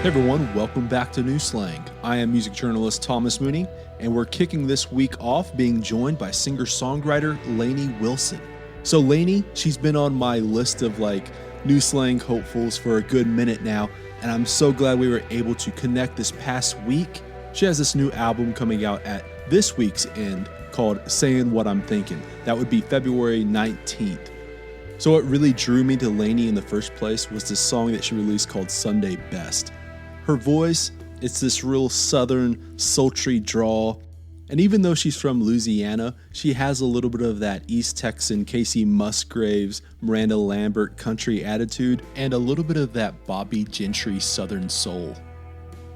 Hey everyone, welcome back to New Slang. I am music journalist Thomas Mooney, and we're kicking this week off being joined by singer-songwriter Lainey Wilson. So Lainey, she's been on my list of New Slang hopefuls for a good minute now, and I'm so glad we were able to connect this past week. She has this new album coming out at this week's end called Sayin What I'm Thinkin. That would be February 19th. So what really drew me to Lainey in the first place was this song that she released called Sunday Best. Her voice, it's this real southern, sultry drawl. And even though she's from Louisiana, she has a little bit of that East Texan Casey Musgraves, Miranda Lambert country attitude, and a little bit of that Bobby Gentry southern soul.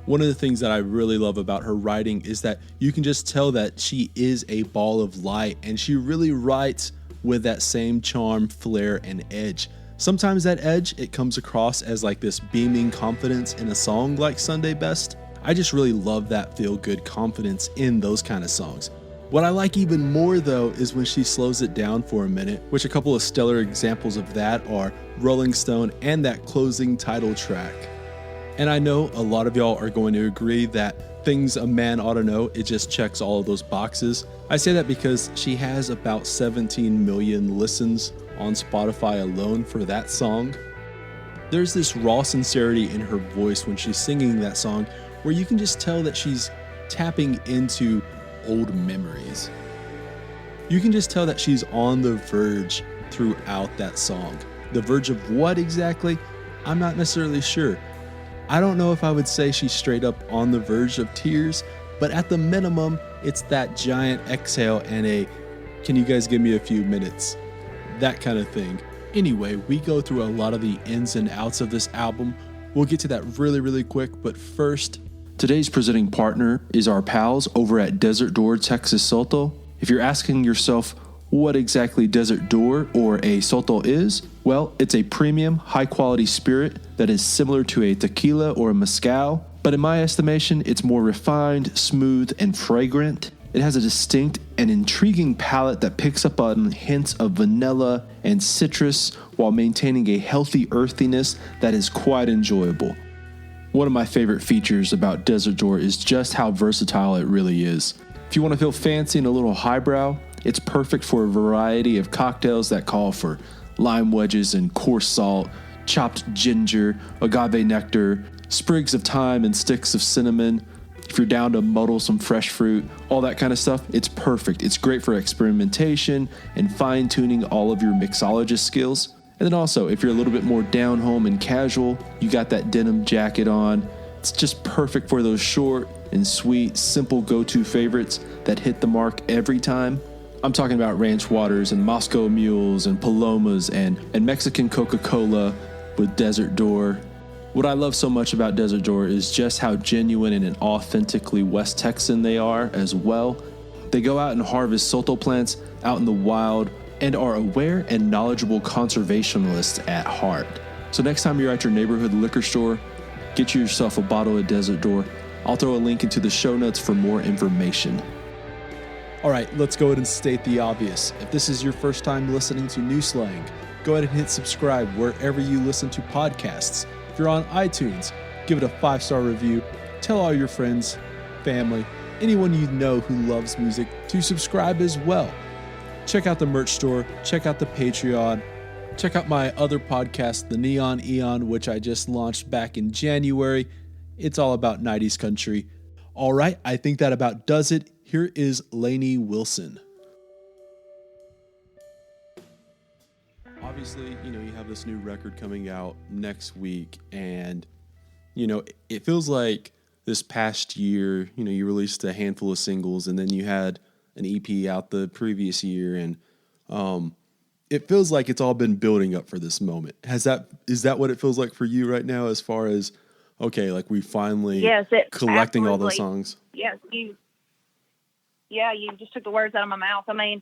One of the things that I really love about her writing is that you can just tell that she is a ball of light, and she really writes with that same charm, flair, and edge. Sometimes that edge, it comes across as this beaming confidence in a song like Sunday Best. I just really love that feel-good confidence in those kind of songs. What I like even more though is when she slows it down for a minute, which a couple of stellar examples of that are Rolling Stone and that closing title track. And I know a lot of y'all are going to agree that things A Man Oughta Know, it just checks all of those boxes. I say that because she has about 17 million listens on Spotify alone for that song. There's this raw sincerity in her voice when she's singing that song where you can just tell that she's tapping into old memories. You can just tell that she's on the verge throughout that song. The verge of what exactly? I'm not necessarily sure. I don't know if I would say she's straight up on the verge of tears, but at the minimum, it's that giant exhale and a, can you guys give me a few minutes? That kind of thing. Anyway, we go through a lot of the ins and outs of this album. We'll get to that really quick, but first, today's presenting partner is our pals over at Desert Door Texas Soto. If you're asking yourself what exactly Desert Door or a Soto is, well, it's a premium, high-quality spirit that is similar to a tequila or a mezcal, but in my estimation, it's more refined, smooth, and fragrant. It has a distinct and intriguing palate that picks up on hints of vanilla and citrus while maintaining a healthy earthiness that is quite enjoyable. One of my favorite features about Desert Door is just how versatile it really is. If you want to feel fancy and a little highbrow, it's perfect for a variety of cocktails that call for lime wedges and coarse salt, chopped ginger, agave nectar, sprigs of thyme and sticks of cinnamon. If you're down to muddle some fresh fruit, all that kind of stuff, it's perfect. It's great for experimentation and fine-tuning all of your mixologist skills. And then also, if you're a little bit more down home and casual, you got that denim jacket on. It's just perfect for those short and sweet, simple go-to favorites that hit the mark every time. I'm talking about ranch waters and Moscow mules and palomas and Mexican Coca-Cola with Desert Door. What I love so much about Desert Door is just how genuine and authentically West Texan they are as well. They go out and harvest Soto plants out in the wild and are aware and knowledgeable conservationists at heart. So next time you're at your neighborhood liquor store, get yourself a bottle of Desert Door. I'll throw a link into the show notes for more information. All right, let's go ahead and state the obvious. If this is your first time listening to New Slang, go ahead and hit subscribe wherever you listen to podcasts. If you're on iTunes, give it a 5-star review. Tell all your friends, family, anyone you know who loves music to subscribe as well. Check out the merch store. Check out the Patreon. Check out my other podcast, The Neon Eon, which I just launched back in January. It's all about 90s country. All right, I think that about does it. Here is Lainey Wilson. Obviously, you have this new record coming out next week, and, it feels like this past year, you released a handful of singles, and then you had an EP out the previous year, and it feels like it's all been building up for this moment. Is that what it feels like for you right now, as far as, okay, we finally collecting absolutely. all those songs? Yes, you just took the words out of my mouth. I mean,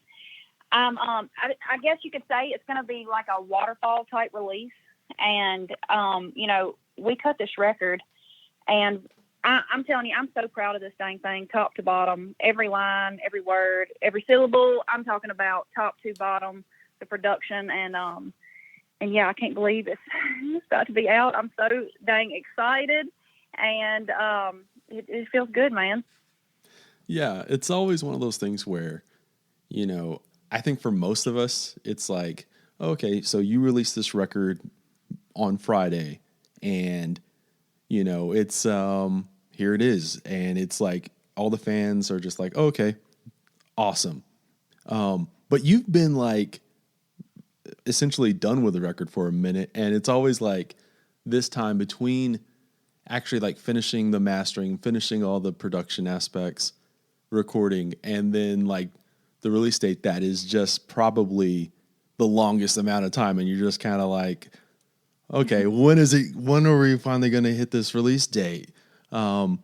I guess you could say it's going to be like a waterfall type release. And, we cut this record, and I'm telling you, I'm so proud of this dang thing, top to bottom, every line, every word, every syllable. I'm talking about top to bottom, the production. And yeah, I can't believe it's about to be out. I'm so dang excited. and it feels good, man. Yeah, it's always one of those things where, I think for most of us, it's like, okay, so you released this record on Friday, and it's here it is, and it's like all the fans are just like, oh, okay, awesome. But you've been like essentially done with the record for a minute, and it's always like this time between actually like finishing the mastering, finishing all the production aspects, recording, and then like the release date, that is just probably the longest amount of time, and you're just kind of like, okay, when are we finally going to hit this release date? Has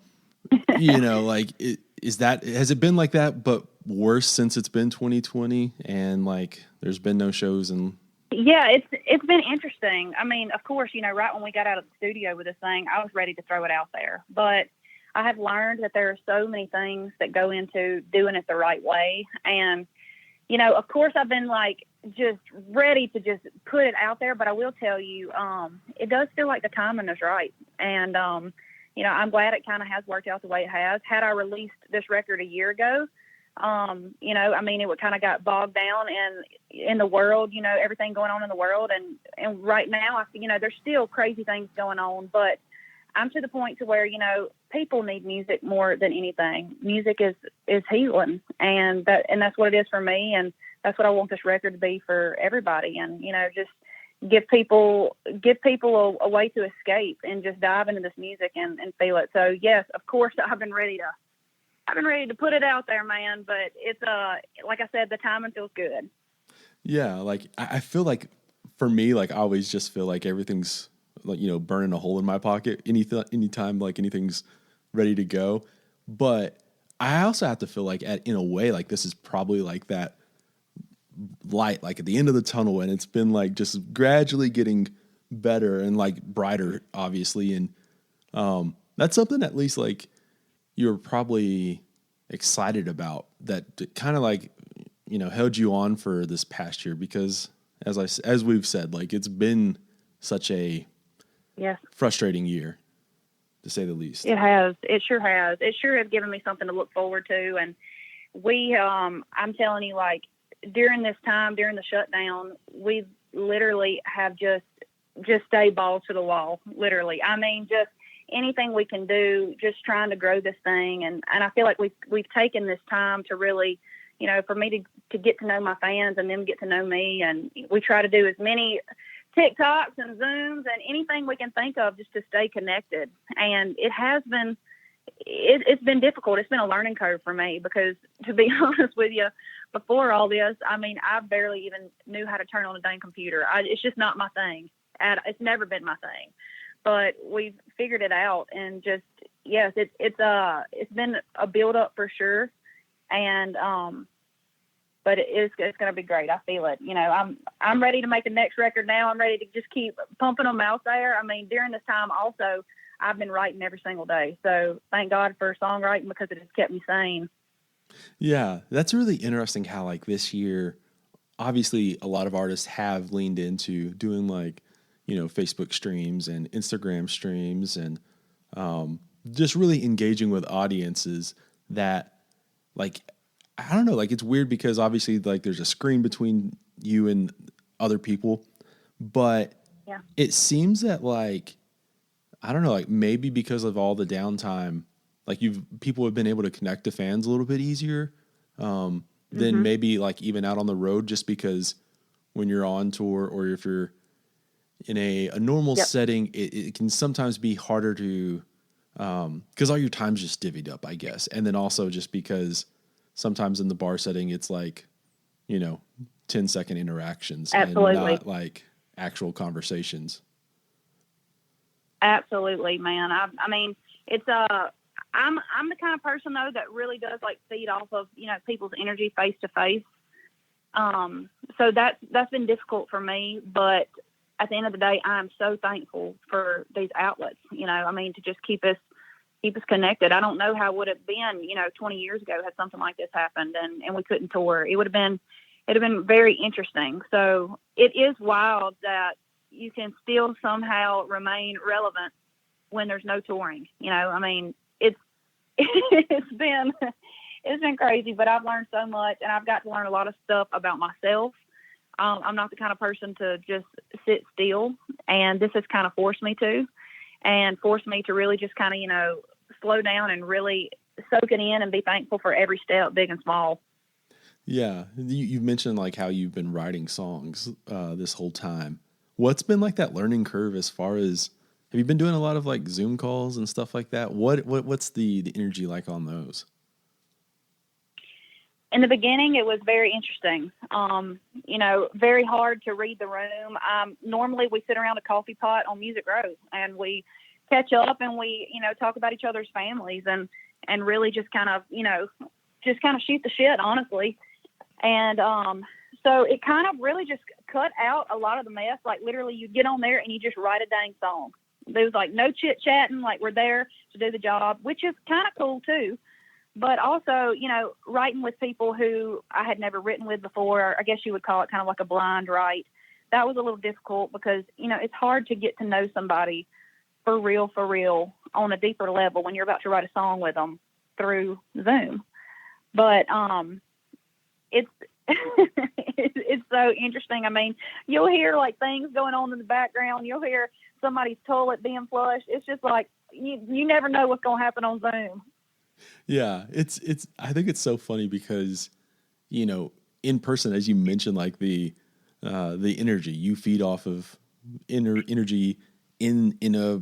it been like that but worse since it's been 2020 and like there's been no shows? And Yeah, it's been interesting. I mean, of course, right when we got out of the studio with this thing, I was ready to throw it out there. But I have learned that there are so many things that go into doing it the right way. And, of course, I've been like just ready to just put it out there. But I will tell you, it does feel like the timing is right. And, I'm glad it kind of has worked out the way it has. Had I released this record a year ago, it would kind of got bogged down in the world, everything going on in the world. And right now, there's still crazy things going on, but I'm to the point to where, people need music more than anything. Music is healing, and that's what it is for me. And that's what I want this record to be for everybody. And, just give people a way to escape and just dive into this music and feel it. So yes, of course, I've been ready to put it out there, man. But it's like I said, the timing feels good. yeah, like I feel like for me, like I always just feel like everything's like, burning a hole in my pocket anytime like anything's ready to go. But I also have to feel like in a way, like this is probably like that light, like at the end of the tunnel, and it's been like just gradually getting better and like brighter, obviously. And that's something at least like you're probably excited about, that kind of like, held you on for this past year, because as we've said, like it's been such a frustrating year, to say the least. It has. It sure has. It sure has given me something to look forward to. And I'm telling you, like during this time, during the shutdown, we literally have just stay balls to the wall. Literally. I mean, just anything we can do, just trying to grow this thing. And I feel like we've taken this time to really, for me to get to know my fans and them get to know me. And we try to do as many TikToks and Zooms and anything we can think of just to stay connected. And it has been, it's been difficult. It's been a learning curve for me because, to be honest with you, before all this, I mean, I barely even knew how to turn on a dang computer. It's just not my thing. It's never been my thing. But we've figured it out, and just yes, it's been a build up for sure, and but it's going to be great. I feel it. I'm ready to make the next record now. I'm ready to just keep pumping them out there. I mean, during this time also, I've been writing every single day. So thank God for songwriting, because it has kept me sane. Yeah, that's really interesting how like this year, obviously a lot of artists have leaned into doing like, Facebook streams and Instagram streams, and just really engaging with audiences that like, I don't know, like it's weird because obviously like there's a screen between you and other people, but it seems that like, I don't know, like maybe because of all the downtime, like people have been able to connect to fans a little bit easier than maybe like even out on the road, just because when you're on tour or if you're in a normal setting, it can sometimes be harder to, because all your time's just divvied up, I guess. And then also just because sometimes in the bar setting, it's like, 10-second interactions. Absolutely. And not like actual conversations. Absolutely, man. I mean, it's I'm the kind of person though that really does like feed off of people's energy face to face. So that's been difficult for me, but at the end of the day, I'm so thankful for these outlets. To just keep us connected. I don't know how it would have been 20 years ago had something like this happened and we couldn't tour. It'd have been very interesting. So it is wild that you can still somehow remain relevant when there's no touring. I mean, it's it's been crazy, but I've learned so much, and I've got to learn a lot of stuff about myself. I'm not the kind of person to just sit still, and this has kind of forced me to really just kind of, slow down and really soak it in and be thankful for every step, big and small. Yeah. You mentioned like how you've been writing songs this whole time. What's been like that learning curve as far as, have you been doing a lot of like Zoom calls and stuff like that? What's the energy like on those? In the beginning, it was very interesting. Very hard to read the room. Normally we sit around a coffee pot on Music Row and we catch up and we, talk about each other's families and really just kind of shoot the shit, honestly. And so it kind of really just cut out a lot of the mess. Like literally you get on there and you just write a dang song. There was like no chit chatting, like we're there to do the job, which is kind of cool too. But also, writing with people who I had never written with before, I guess you would call it kind of like a blind write. That was a little difficult because, it's hard to get to know somebody for real on a deeper level when you're about to write a song with them through Zoom. But it's it's so interesting. I mean, you'll hear like things going on in the background. You'll hear somebody's toilet being flushed. It's just like you never know what's going to happen on Zoom. Yeah, I think it's so funny because, in person, as you mentioned, like the energy you feed off of energy in a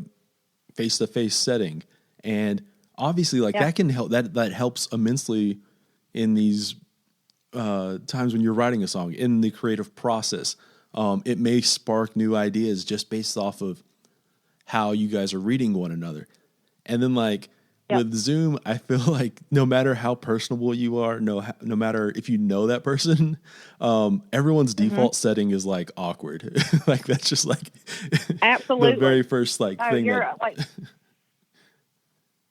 face-to-face setting. And obviously like that can help, that helps immensely in these times when you're writing a song in the creative process. It may spark new ideas just based off of how you guys are reading one another. And then like, with Zoom, I feel like no matter how personable you are, no matter if you know that person, everyone's default setting is like awkward. Like that's just like absolutely the very first like thing. Like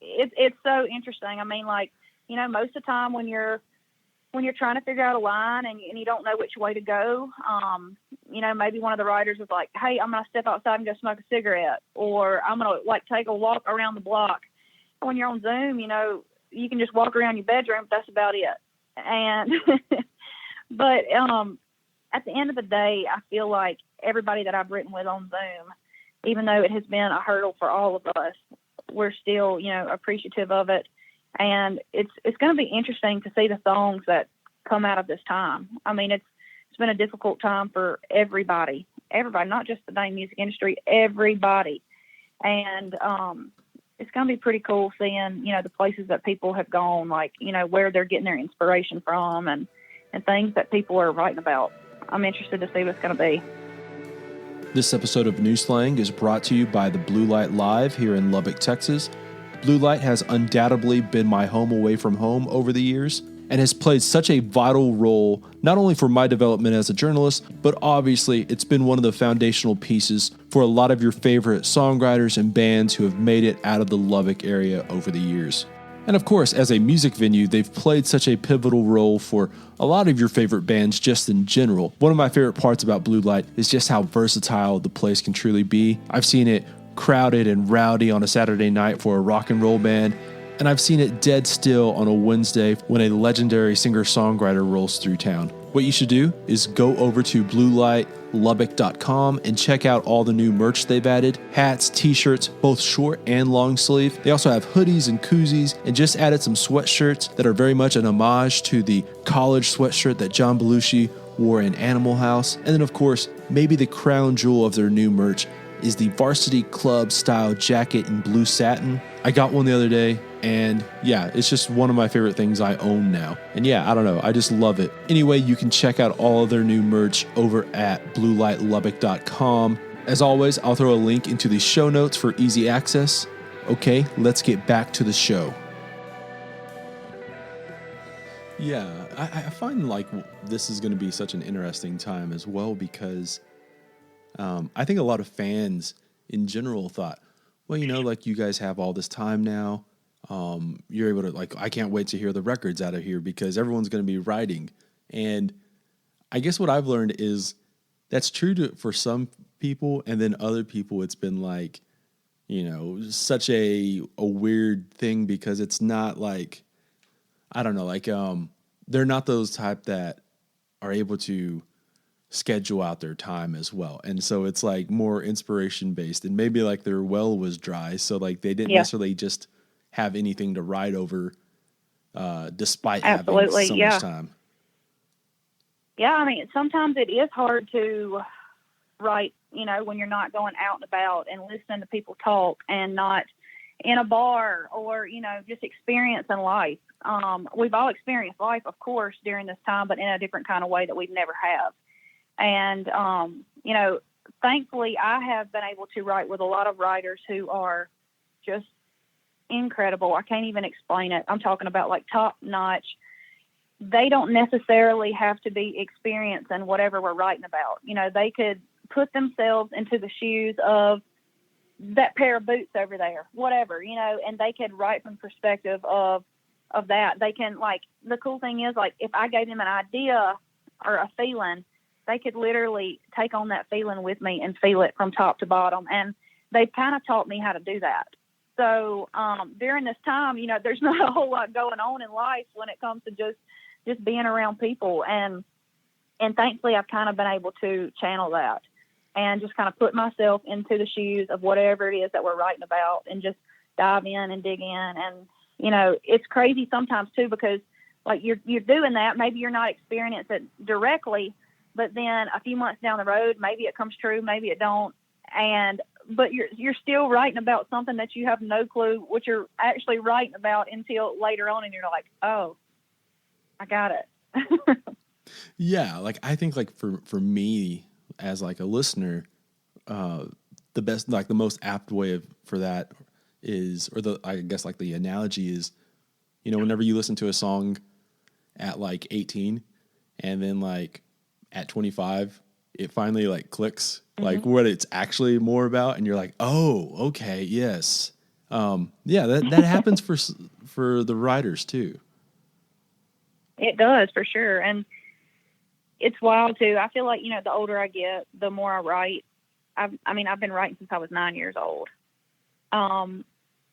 it's so interesting. I mean, like most of the time when you're trying to figure out a line and you don't know which way to go, maybe one of the writers is like, "Hey, I'm gonna step outside and go smoke a cigarette," or "I'm gonna like take a walk around the block." When you're on Zoom, you can just walk around your bedroom. That's about it. And, but at the end of the day, I feel like everybody that I've written with on Zoom, even though it has been a hurdle for all of us, we're still, appreciative of it. And it's going to be interesting to see the songs that come out of this time. I mean, it's been a difficult time for everybody, not just the dang music industry, everybody. And, it's going to be pretty cool seeing, the places that people have gone, like, where they're getting their inspiration from and things that people are writing about. I'm interested to see what's going to be. This episode of New Slang is brought to you by the Blue Light Live here in Lubbock, Texas. Blue Light has undoubtedly been my home away from home over the years and has played such a vital role, not only for my development as a journalist, but obviously it's been one of the foundational pieces for a lot of your favorite songwriters and bands who have made it out of the Lubbock area over the years. And of course, as a music venue, they've played such a pivotal role for a lot of your favorite bands just in general. One of my favorite parts about Blue Light is just how versatile the place can truly be. I've seen it crowded and rowdy on a Saturday night for a rock and roll band, and I've seen it dead still on a Wednesday when a legendary singer-songwriter rolls through town. What you should do is go over to bluelightlubbock.com and check out all the new merch they've added. Hats, t-shirts, both short and long sleeve. They also have hoodies and koozies and just added some sweatshirts that are very much an homage to the college sweatshirt that John Belushi wore in Animal House. And then of course, maybe the crown jewel of their new merch is the Varsity Club style jacket in blue satin. I got one the other day, and yeah, it's just one of my favorite things I own now. And yeah, I don't know, I just love it. Anyway, you can check out all of their new merch over at bluelightlubbock.com. As always, I'll throw a link into the show notes for easy access. Okay, let's get back to the show. Yeah, I find like this is going to be such an interesting time as well because I think a lot of fans in general thought, well, like you guys have all this time now. You're able to I can't wait to hear the records out of here because everyone's going to be writing. And I guess what I've learned is that's true for some people. And then other people, it's been like, such a weird thing because it's not like, I don't know, like they're not those type that are able to schedule out their time as well. And so it's like more inspiration based, and maybe like their well was dry. So like they didn't Yeah, necessarily just have anything to write over, despite having absolutely. so much Yeah. time. Yeah. I mean, sometimes it is hard to write, when you're not going out and about and listening to people talk and not in a bar or, just experiencing life. We've all experienced life, of course, during this time, but in a different kind of way that we've never have. And, thankfully, I have been able to write with a lot of writers who are just incredible. I can't even explain it. I'm talking about like top notch. They don't necessarily have to be experienced in whatever we're writing about. They could put themselves into the shoes of that pair of boots over there, whatever, and they could write from perspective of that. They can, like, the cool thing is, like, if I gave them an idea or a feeling, they could literally take on that feeling with me and feel it from top to bottom. And they've kind of taught me how to do that. So during this time, there's not a whole lot going on in life when it comes to just being around people. And thankfully, I've kind of been able to channel that and just kind of put myself into the shoes of whatever it is that we're writing about and just dive in and dig in. And, it's crazy sometimes too, because like you're doing that. Maybe you're not experiencing it directly, but then a few months down the road, maybe it comes true, maybe it don't. But you're still writing about something that you have no clue what you're actually writing about until later on. And you're like, oh, I got it. Yeah. Like, I think like for me as like a listener, the best, like the most apt way for that is, or I guess like the analogy is, whenever you listen to a song at like 18 and then like at 25, it finally like clicks, like what it's actually more about. And you're like, oh, okay. Yes. Yeah, that happens for the writers too. It does, for sure. And it's wild too. I feel like, the older I get, the more I write. I've been writing since I was 9 years old.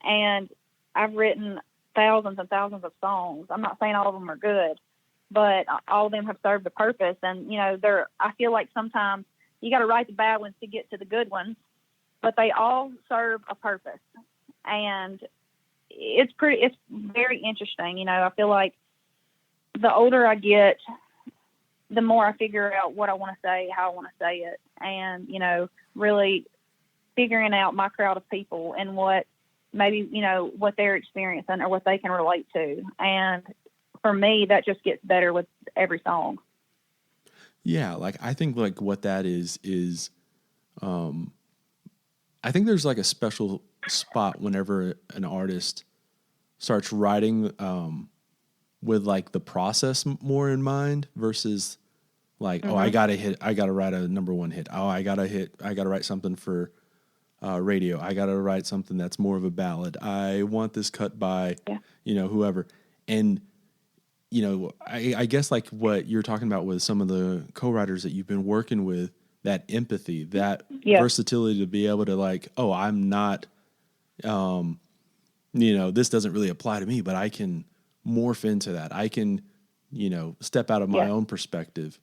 And I've written thousands and thousands of songs. I'm not saying all of them are good, but all of them have served a purpose. And, I feel like sometimes you got to write the bad ones to get to the good ones, but they all serve a purpose. And it's very interesting. I feel like the older I get, the more I figure out what I want to say, how I want to say it, and, really figuring out my crowd of people and what maybe, what they're experiencing or what they can relate to. And for me, that just gets better with every song. Yeah. Like, I think like what that is, I think there's like a special spot whenever an artist starts writing, with like the process more in mind versus like, oh, I gotta write a number one hit. Oh, I gotta write something for radio. I gotta write something that's more of a ballad. I want this cut by, whoever. And, I guess like what you're talking about with some of the co-writers that you've been working with, that empathy, that versatility to be able to like, oh, I'm not, this doesn't really apply to me, but I can morph into that. I can, step out of my own perspective.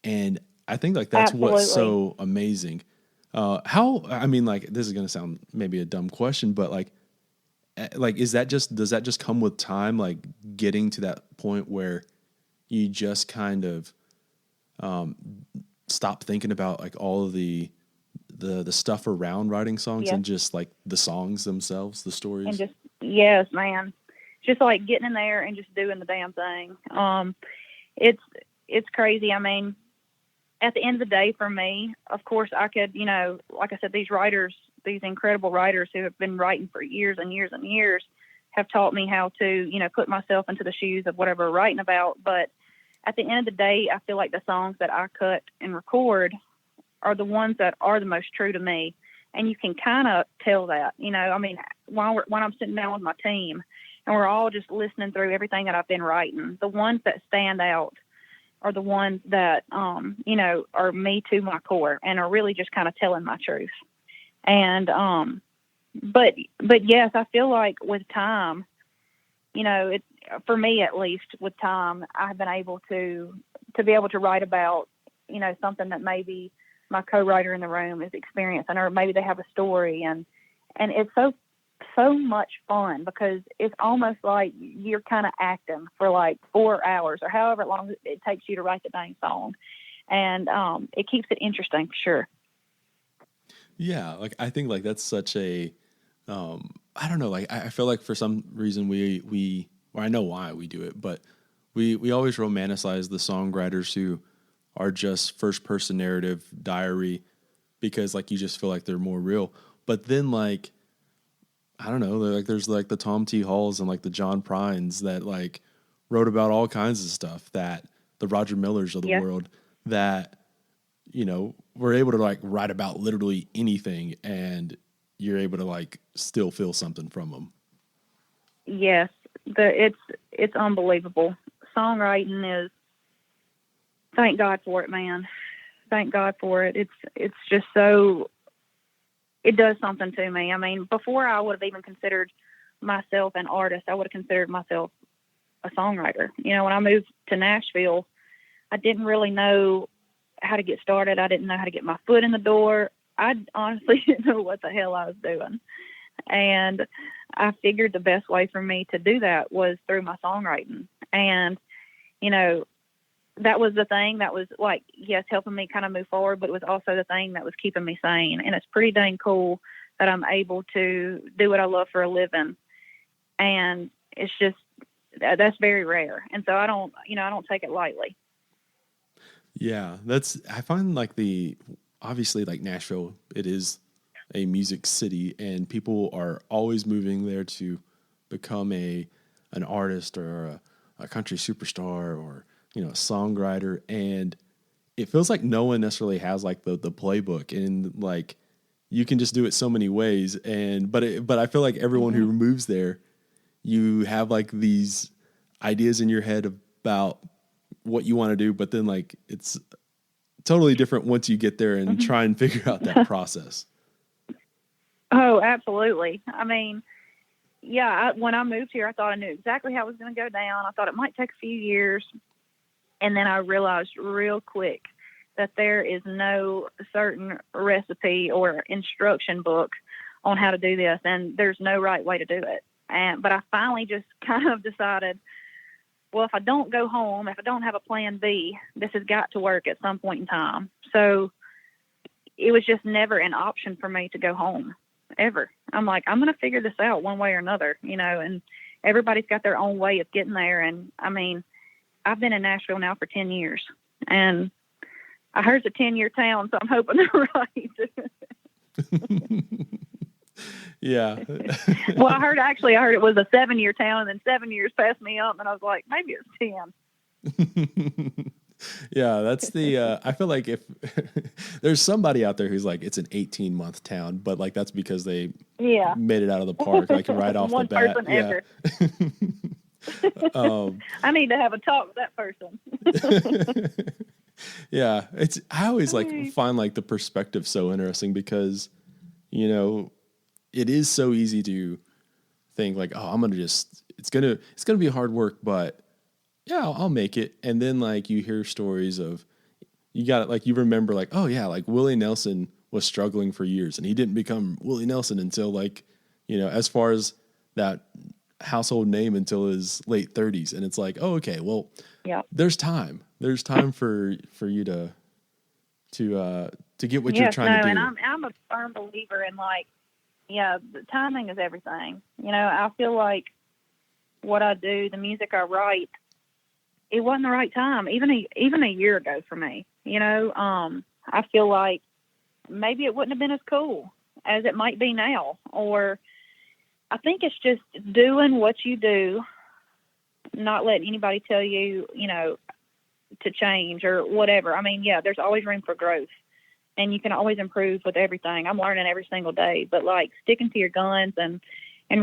And I think like that's what's so amazing. Like, this is going to sound maybe a dumb question, but like, does that just come with time? Like getting to that point where you just kind of, stop thinking about like all of the stuff around writing songs and just like the songs themselves, the stories. And just, yes, man, just like getting in there and just doing the damn thing. It's crazy. I mean, at the end of the day, for me, of course, I could, like I said, these writers, these incredible writers who have been writing for years and years and years have taught me how to, put myself into the shoes of whatever I'm writing about. But at the end of the day, I feel like the songs that I cut and record are the ones that are the most true to me. And you can kind of tell that, when I'm sitting down with my team and we're all just listening through everything that I've been writing, the ones that stand out are the ones that, are me to my core and are really just kind of telling my truth. And But yes, I feel like with time, it, for me at least, with time, I've been able to be able to write about, something that maybe my co-writer in the room is experiencing, or maybe they have a story, and it's so much fun because it's almost like you're kind of acting for like 4 hours or however long it takes you to write the dang song, and it keeps it interesting for sure. Yeah, like I think like that's such a I don't know, like I feel like for some reason we or I know why we do it, but we always romanticize the songwriters who are just first person narrative diary because like you just feel like they're more real. But then like I don't know, like there's like the Tom T. Halls and like the John Prines that like wrote about all kinds of stuff, that the Roger Millers of the Yeah. world that were able to like write about literally anything, and you're able to like still feel something from them. Yes, it's unbelievable. Songwriting is, thank God for it, man. Thank God for it. It's just so, it does something to me. I mean, before I would have even considered myself an artist, I would have considered myself a songwriter. When I moved to Nashville, I didn't really know how to get started. I didn't know how to get my foot in the door. I honestly didn't know what the hell I was doing. And I figured the best way for me to do that was through my songwriting. And, that was the thing that was like, yes, helping me kind of move forward, but it was also the thing that was keeping me sane. And it's pretty dang cool that I'm able to do what I love for a living. And it's just, that's very rare. And so I don't take it lightly. Yeah, I find like obviously like Nashville, it is a music city and people are always moving there to become an artist or a country superstar or, a songwriter. And it feels like no one necessarily has like the playbook, and like you can just do it so many ways. But I feel like everyone who moves there, you have like these ideas in your head about what you want to do, but then like it's totally different once you get there and try and figure out that process. Oh, absolutely. I mean, yeah, when I moved here, I thought I knew exactly how it was going to go down. I thought it might take a few years. And then I realized real quick that there is no certain recipe or instruction book on how to do this. And there's no right way to do it. But I finally just kind of decided, well, if I don't go home, if I don't have a plan B, this has got to work at some point in time. So it was just never an option for me to go home, ever. I'm like, I'm going to figure this out one way or another, and everybody's got their own way of getting there. And I mean, I've been in Nashville now for 10 years, and I heard it's a 10-year town, so I'm hoping they're right. Yeah. Well, I heard it was a 7-year town, and then 7 years passed me up, and I was like, maybe it's 10. Yeah, that's the I feel like if there's somebody out there who's like it's an 18-month town, but like that's because they made it out of the park like right off the bat. One person ever. I need to have a talk with that person. Yeah, I always like find like the perspective so interesting because it is so easy to think like, oh, I'm gonna just it's gonna be hard work, but yeah, I'll make it. And then like you hear stories of you got it, like you remember like, oh yeah, like Willie Nelson was struggling for years and he didn't become Willie Nelson until like as far as that household name until his late 30s. And it's like, oh, okay, well, there's time for you to get what you're trying to do. And I'm a firm believer in like, the timing is everything. I feel like what I do, the music I write, it wasn't the right time, even a year ago for me. I feel like maybe it wouldn't have been as cool as it might be now, or I think it's just doing what you do, not letting anybody tell you, to change or whatever. I mean, there's always room for growth, and you can always improve with everything. I'm learning every single day, but like sticking to your guns and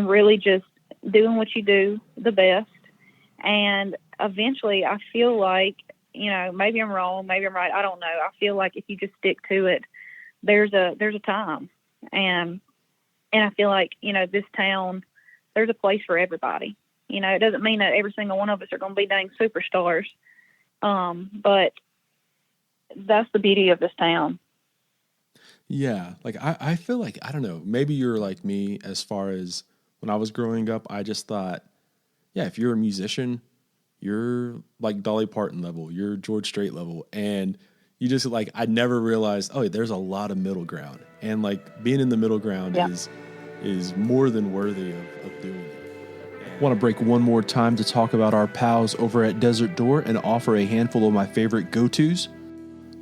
really just doing what you do the best. And eventually I feel like, maybe I'm wrong, maybe I'm right, I don't know. I feel like if you just stick to it, there's a time. And And I feel like, this town, there's a place for everybody. It doesn't mean that every single one of us are going to be dang superstars. But that's the beauty of this town. Yeah. Like, I feel like, I don't know, maybe you're like me as far as when I was growing up, I just thought, yeah, if you're a musician, you're like Dolly Parton level, you're George Strait level. And you just like, I never realized, oh, there's a lot of middle ground. And like being in the middle ground Yeah. is more than worthy of doing it. Want to break one more time to talk about our pals over at Desert Door and offer a handful of my favorite go-tos.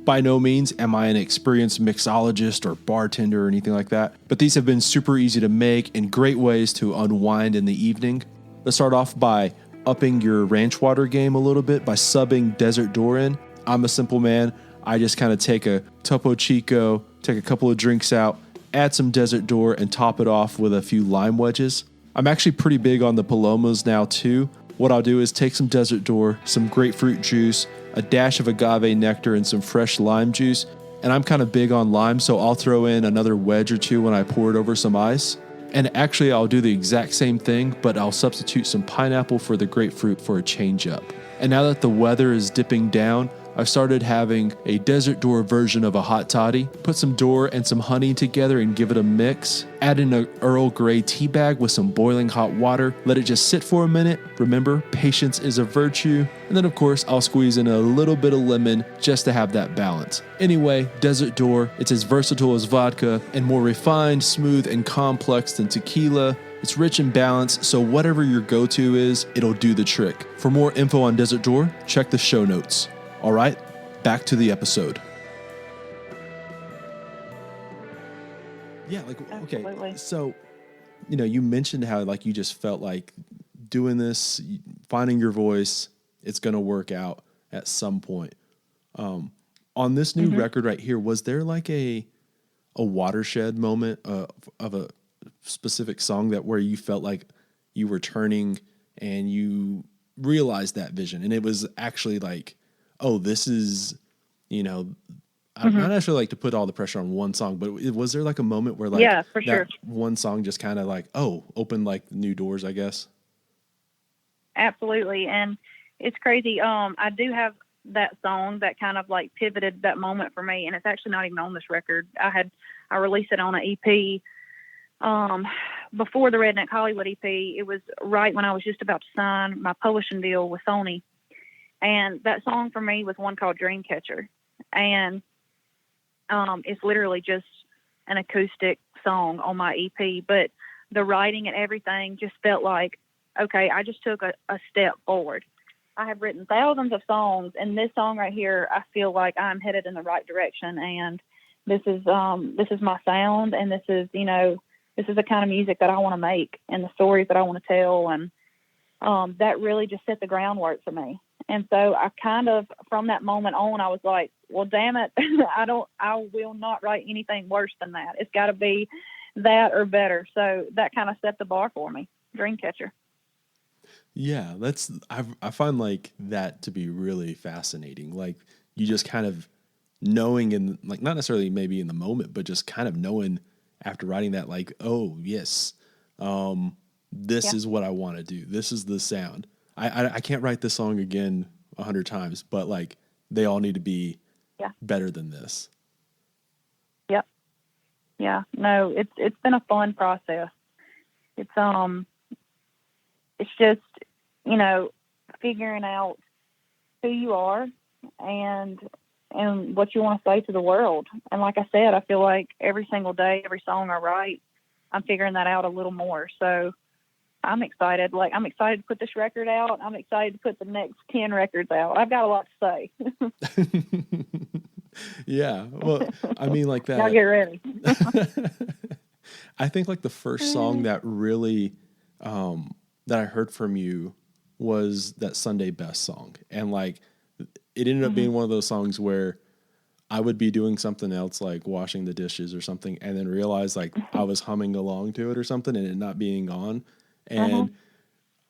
By no means am I an experienced mixologist or bartender or anything like that, but these have been super easy to make and great ways to unwind in the evening. Let's start off by upping your ranch water game a little bit by subbing Desert Door in. I'm a simple man. I just kind of take a Topo Chico, take a couple of drinks out, add some Desert Door, and top it off with a few lime wedges. I'm actually pretty big on the Palomas now too. What I'll do is take some Desert Door, some grapefruit juice, a dash of agave nectar, and some fresh lime juice. And I'm kind of big on lime, so I'll throw in another wedge or two when I pour it over some ice. And actually, I'll do the exact same thing, but I'll substitute some pineapple for the grapefruit for a change up. And now that the weather is dipping down, I've started having a Desert Door version of a hot toddy. Put some Door and some honey together and give it a mix. Add in an Earl Grey tea bag with some boiling hot water. Let it just sit for a minute. Remember, patience is a virtue. And then, of course, I'll squeeze in a little bit of lemon just to have that balance. Anyway, Desert Door, it's as versatile as vodka and more refined, smooth, and complex than tequila. It's rich and balanced, so whatever your go-to is, it'll do the trick. For more info on Desert Door, check the show notes. All right, back to the episode. Yeah, like, okay, Absolutely. so, you mentioned how, like, you just felt like doing this, finding your voice, it's going to work out at some point. On this new record right here, was there like a watershed moment of a specific song that where you felt like you were turning and you realized that vision and it was actually like, oh, this is, I not necessarily like to put all the pressure on one song, but was there like a moment where like Yeah, for that sure. one song just kind of like, oh, opened like new doors, I guess? Absolutely. And it's crazy. I do have that song that kind of like pivoted that moment for me. And it's actually not even on this record. I released it on an EP, before the Redneck Hollywood EP. It was right when I was just about to sign my publishing deal with Sony. And that song for me was one called Dreamcatcher. And it's literally just an acoustic song on my EP. But the writing and everything just felt like, okay, I just took a step forward. I have written thousands of songs, and this song right here, I feel like I'm headed in the right direction. And this is my sound, and this is the kind of music that I want to make and the stories that I want to tell. And that really just set the groundwork for me. And so I kind of, from that moment on, I was like, well, damn it. I will not write anything worse than that. It's got to be that or better. So that kind of set the bar for me. Dreamcatcher. Yeah, I find like that to be really fascinating. Like you just kind of knowing in like, not necessarily maybe in the moment, but just kind of knowing after writing that, like, oh yes, this is what I want to do. This is the sound. I can't write this song again 100 times, but like they all need to be better than this. Yep. Yeah. No, it's been a fun process. It's just, figuring out who you are and what you want to say to the world. And like I said, I feel like every single day, every song I write, I'm figuring that out a little more. So I'm excited. Like, I'm excited to put this record out. I'm excited to put the next 10 records out. I've got a lot to say. Yeah. Well, I mean, like that. Now get ready. I think like the first song that really, that I heard from you was that Sunday Best song. And like, it ended up being one of those songs where I would be doing something else, like washing the dishes or something, and then realize like I was humming along to it or something and it not being on. And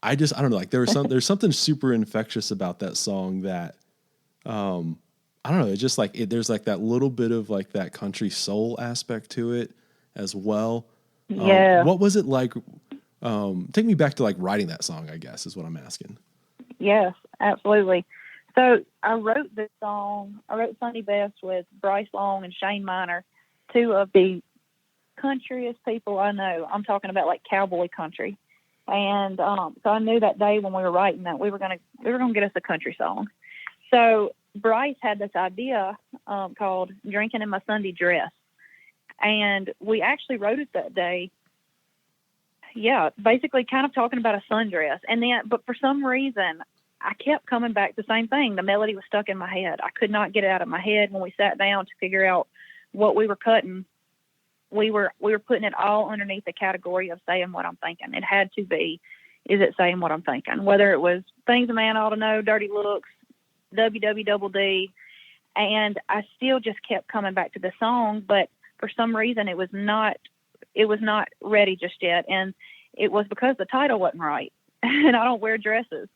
I don't know, like there's something super infectious about that song that, I don't know. It's just like, there's like that little bit of like that country soul aspect to it as well. Yeah. What was it like? Take me back to like writing that song, I guess, is what I'm asking. Yes, absolutely. So I wrote this song. I wrote Sunday Best with Bryce Long and Shane Miner, two of the countryest people I know. I'm talking about like cowboy country. And so I knew that day when we were writing that we were gonna get us a country song. So Bryce had this idea called "Drinking in My Sunday Dress," and we actually wrote it that day. Yeah, basically, kind of talking about a sundress, and then, but for some reason, I kept coming back to the same thing. The melody was stuck in my head. I could not get it out of my head. When we sat down to figure out what we were cutting, we were putting it all underneath the category of saying what I'm thinking. It had to be, is it saying what I'm thinking? Whether it was things a man ought to know, dirty looks, WWDD, and I still just kept coming back to the song, but for some reason it was not ready just yet, and it was because the title wasn't right, and I don't wear dresses,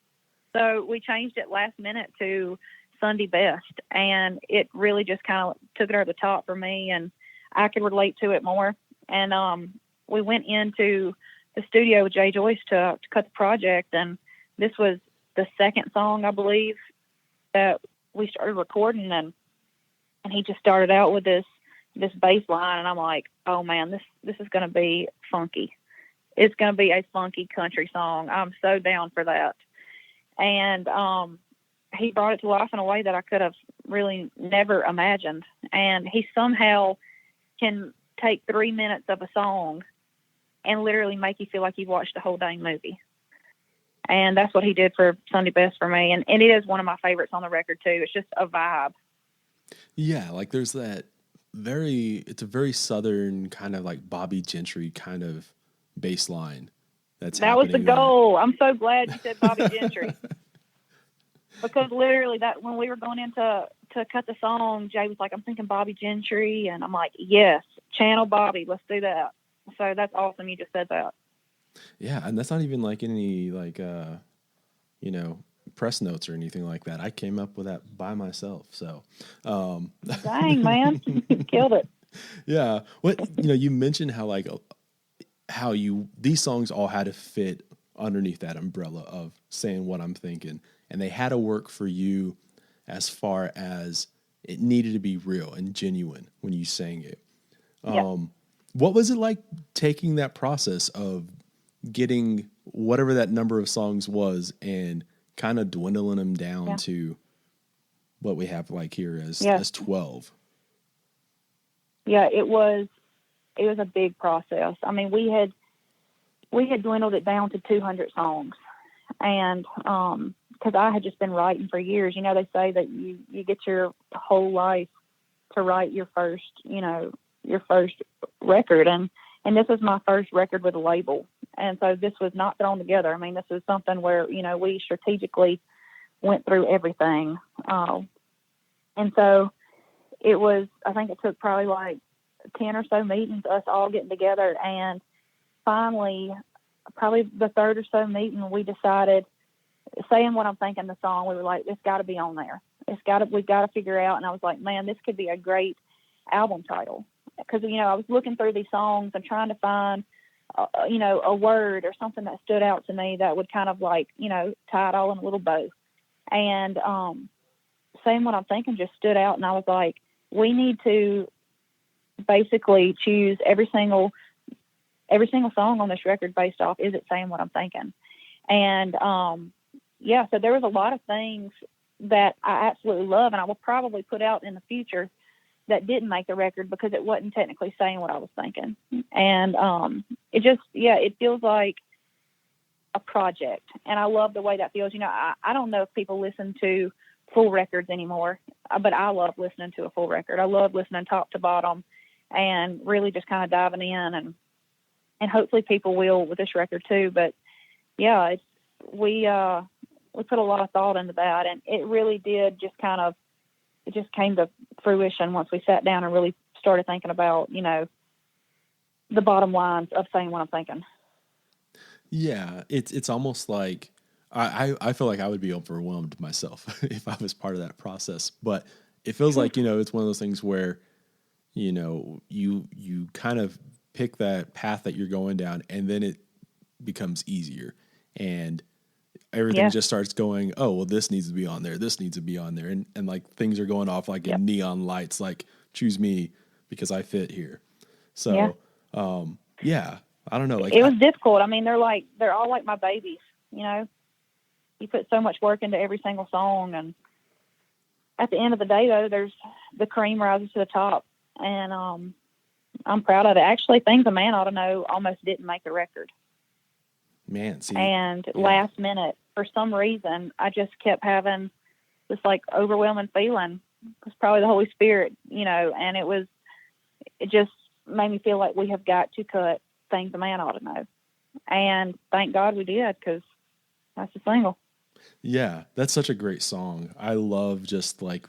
so we changed it last minute to Sunday Best, and it really just kind of took it over the top for me, and I could relate to it more. And we went into the studio with Jay Joyce to cut the project, and this was the second song, I believe, that we started recording, and he just started out with this bass line, and I'm like, oh man, this is going to be funky. It's going to be a funky country song. I'm so down for that. And he brought it to life in a way that I could have really never imagined. And he somehow can take 3 minutes of a song and literally make you feel like you've watched a whole dang movie. And that's what he did for Sunday Best for me. And it is one of my favorites on the record too. It's just a vibe. Yeah, like there's that it's a very southern kind of like Bobby Gentry kind of bass line that was the there. goal. I'm so glad you said Bobby Gentry. Because literally that when we were going in to cut the song, Jay was like, I'm thinking Bobby Gentry, and I'm like, yes, channel Bobby, let's do that. So that's awesome you just said that. Yeah, and that's not even like any like press notes or anything like that. I came up with that by myself. So dang, man. Killed it. Yeah. You mentioned how these songs all had to fit underneath that umbrella of saying what I'm thinking, and they had to work for you as far as it needed to be real and genuine when you sang it. Yeah. What was it like taking that process of getting whatever that number of songs was and kind of dwindling them down to what we have like here as 12? Yeah, it was a big process. I mean, we had dwindled it down to 200 songs, and because I had just been writing for years. They say that you get your whole life to write your first record, and this was my first record with a label, and so this was not thrown together. I mean, this was something where we strategically went through everything, and so it was. I think it took probably like 10 or so meetings, us all getting together, and finally, probably the third or so meeting, we decided, saying what I'm thinking, the song, we were like, it's got to be on there. We've got to figure out. And I was like, man, this could be a great album title. Because, I was looking through these songs and trying to find, a word or something that stood out to me that would kind of like, tie it all in a little bow. And saying what I'm thinking just stood out. And I was like, we need to basically choose every single song on this record based off, is it saying what I'm thinking? And so there was a lot of things that I absolutely love and I will probably put out in the future that didn't make the record because it wasn't technically saying what I was thinking. And it feels like a project, and I love the way that feels. I don't know if people listen to full records anymore, but I love listening to a full record. I love listening top to bottom and really just kind of diving in, and hopefully people will with this record too. But yeah, we put a lot of thought into that, and it really did just it just came to fruition once we sat down and really started thinking about, the bottom lines of saying what I'm thinking. Yeah, it's almost like I feel like I would be overwhelmed myself if I was part of that process. But it feels like, it's one of those things where, you kind of pick that path that you're going down, and then it becomes easier, and everything just starts going, oh, well, this needs to be on there. This needs to be on there. And like things are going off like in neon lights, like choose me because I fit here. So, I don't know. Like it was difficult. I mean, they're all like my babies, you know, you put so much work into every single song. And at the end of the day though, there's the cream rises to the top, and, I'm proud of it. Actually, Things A Man Oughta Know almost didn't make the record. Man, see. And last minute, for some reason, I just kept having this like overwhelming feeling. It was probably the Holy Spirit, you know, and it just made me feel like we have got to cut Things A Man Oughta Know. And thank God we did, because that's a single. Yeah, that's such a great song. I love just like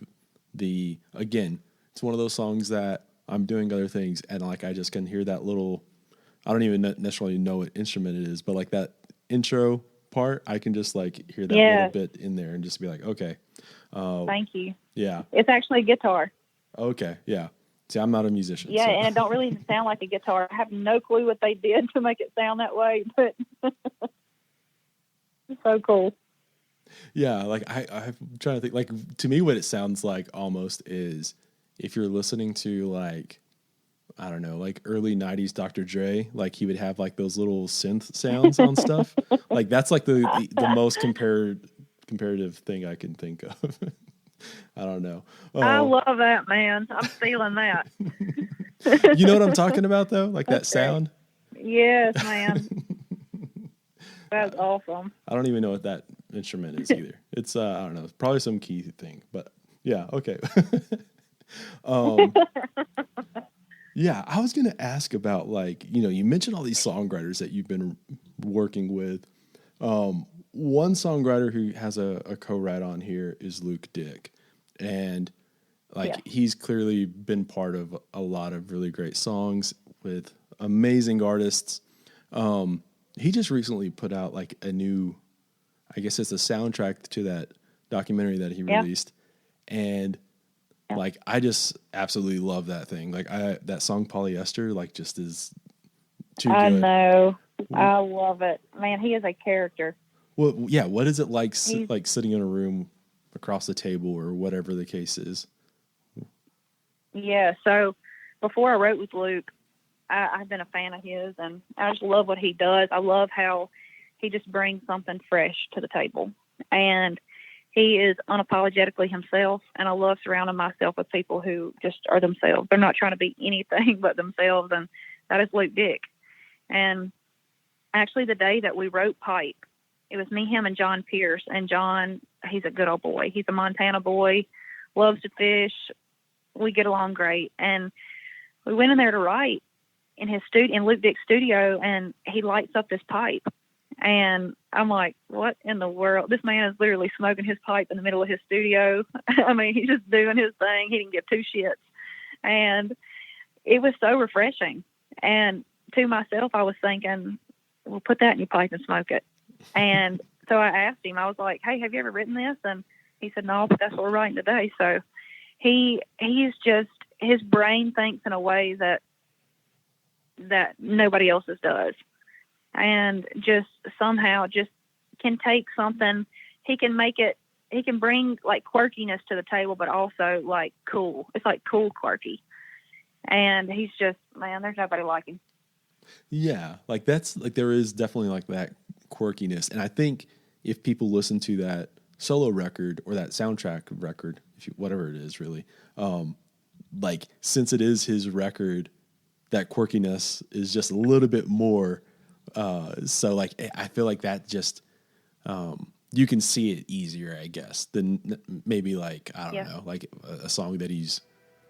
again, it's one of those songs that I'm doing other things and like I just can hear that little, I don't even necessarily know what instrument it is, but like that intro part, I can just like hear that little bit in there and just be like, okay. Thank you. Yeah. It's actually a guitar. Okay. Yeah. See, I'm not a musician. Yeah, and it don't really even sound like a guitar. I have no clue what they did to make it sound that way, but it's so cool. Yeah, like I'm trying to think, like to me what it sounds like almost is if you're listening to like, I don't know, like early 90s Dr. Dre, like he would have like those little synth sounds on stuff. Like that's like the most comparative thing I can think of. I don't know. I love that, man. I'm feeling that. You know what I'm talking about though? Like that sound? Yes, man. That's awesome. I don't even know what that instrument is either. It's I don't know, it's probably some key thing, but yeah, okay. Yeah, I was going to ask about like, you know, you mentioned all these songwriters that you've been working with. One songwriter who has a co-write on here is Luke Dick. And like he's clearly been part of a lot of really great songs with amazing artists. He just recently put out like a new, I guess it's a soundtrack to that documentary that he released. And like, I just absolutely love that thing. Like that song Polyester, like just is too good. I know. I love it. Man, he is a character. Well, yeah. What is it like, like sitting in a room across the table or whatever the case is? Yeah. So before I wrote with Luke, I've been a fan of his, and I just love what he does. I love how he just brings something fresh to the table, and he is unapologetically himself, and I love surrounding myself with people who just are themselves. They're not trying to be anything but themselves, and that is Luke Dick. And actually, the day that we wrote Pipe, it was me, him, and John Pierce. And John, he's a good old boy. He's a Montana boy, loves to fish. We get along great. And we went in there to write in his studio, in Luke Dick's studio, and he lights up this pipe. And I'm like, what in the world? This man is literally smoking his pipe in the middle of his studio. I mean, he's just doing his thing. He didn't give two shits. And it was so refreshing. And to myself, I was thinking, well, put that in your pipe and smoke it. And so I asked him, I was like, hey, have you ever written this? And he said, no, but that's what we're writing today. So he's just, his brain thinks in a way that nobody else's does. And just somehow just can take something, he can bring like quirkiness to the table, but also like cool. It's like cool quirky. And he's just, man, there's nobody like him. Yeah. Like that's like, there is definitely like that quirkiness. And I think if people listen to that solo record or that soundtrack record, whatever it is really, like since it is his record, that quirkiness is just a little bit more. So like, I feel like that just, you can see it easier, I guess, than maybe like, I don't know, like a song that he's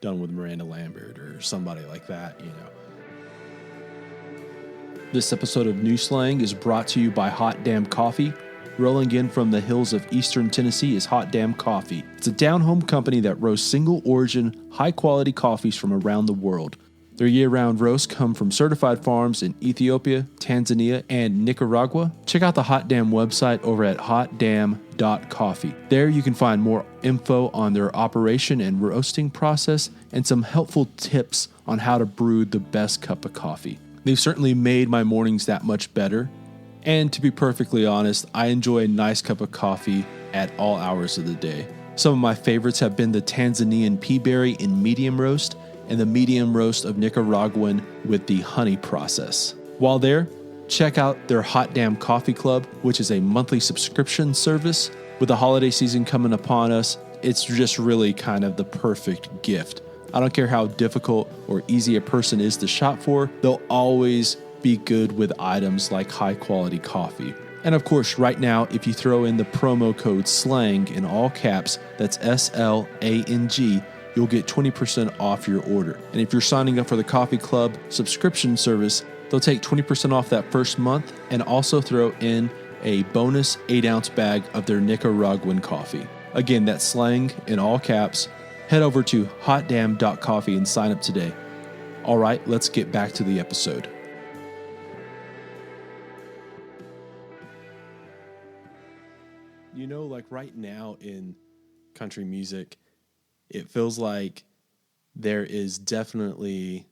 done with Miranda Lambert or somebody like that, you know. This episode of New Slang is brought to you by Hot Damn Coffee. Rolling in from the hills of eastern Tennessee is Hot Damn Coffee. It's a down-home company that roasts single-origin, high-quality coffees from around the world. Their year-round roasts come from certified farms in Ethiopia, Tanzania, and Nicaragua. Check out the Hot Damn website over at hotdamn.coffee. There you can find more info on their operation and roasting process and some helpful tips on how to brew the best cup of coffee. They've certainly made my mornings that much better. And to be perfectly honest, I enjoy a nice cup of coffee at all hours of the day. Some of my favorites have been the Tanzanian peaberry in medium roast and the medium roast of Nicaraguan with the honey process. While there, check out their Hot Damn Coffee Club, which is a monthly subscription service. With the holiday season coming upon us, it's just really kind of the perfect gift. I don't care how difficult or easy a person is to shop for, they'll always be good with items like high quality coffee. And of course, right now, if you throw in the promo code SLANG in all caps, that's SLANG, you'll get 20% off your order. And if you're signing up for the Coffee Club subscription service, they'll take 20% off that first month and also throw in a bonus 8-ounce bag of their Nicaraguan coffee. Again, that's SLANG in all caps. Head over to hotdamn.coffee and sign up today. All right, let's get back to the episode. You know, like right now in country music, it feels like there is definitely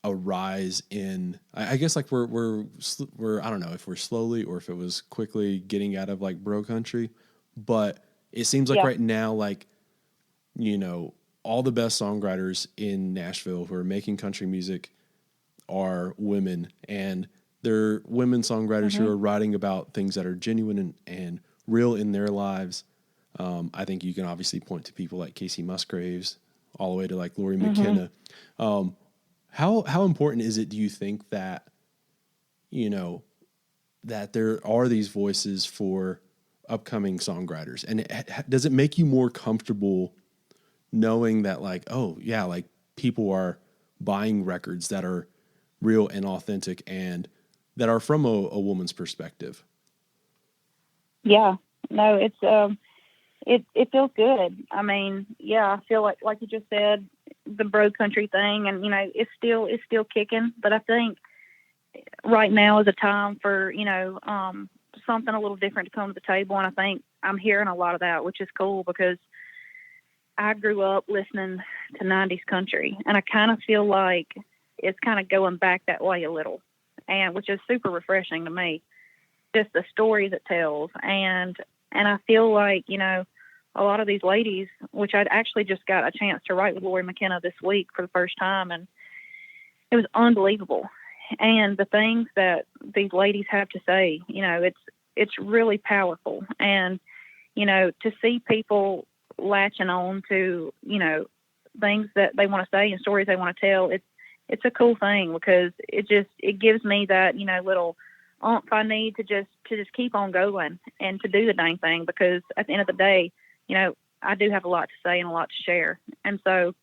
a rise in, I guess like we're I don't know if we're slowly or if it was quickly getting out of like bro country, but it seems like right now, like, you know, all the best songwriters in Nashville who are making country music are women, and they're women songwriters who are writing about things that are genuine and real in their lives. I think you can obviously point to people like Casey Musgraves all the way to like Lori McKenna. How important is it, do you think, that, you know, that there are these voices for upcoming songwriters? And does it make you more comfortable knowing that, like, oh yeah, like people are buying records that are real and authentic and that are from a woman's perspective? Yeah, no, it's it feels good. I mean, yeah, I feel like you just said, the bro country thing, and you know, it's still kicking. But I think right now is a time for, you know, something a little different to come to the table, and I think I'm hearing a lot of that, which is cool because I grew up listening to 90s country, and I kind of feel like it's kind of going back that way a little, and which is super refreshing to me. Just the stories it tells, and I feel like, you know, a lot of these ladies, which I'd actually just got a chance to write with Lori McKenna this week for the first time, and it was unbelievable. And the things that these ladies have to say, you know, it's really powerful. And, you know, to see people latching on to, you know, things that they want to say and stories they want to tell, it's a cool thing, because it gives me that, you know, little oomph I need to just keep on going and to do the dang thing, because at the end of the day, you know, I do have a lot to say and a lot to share. And so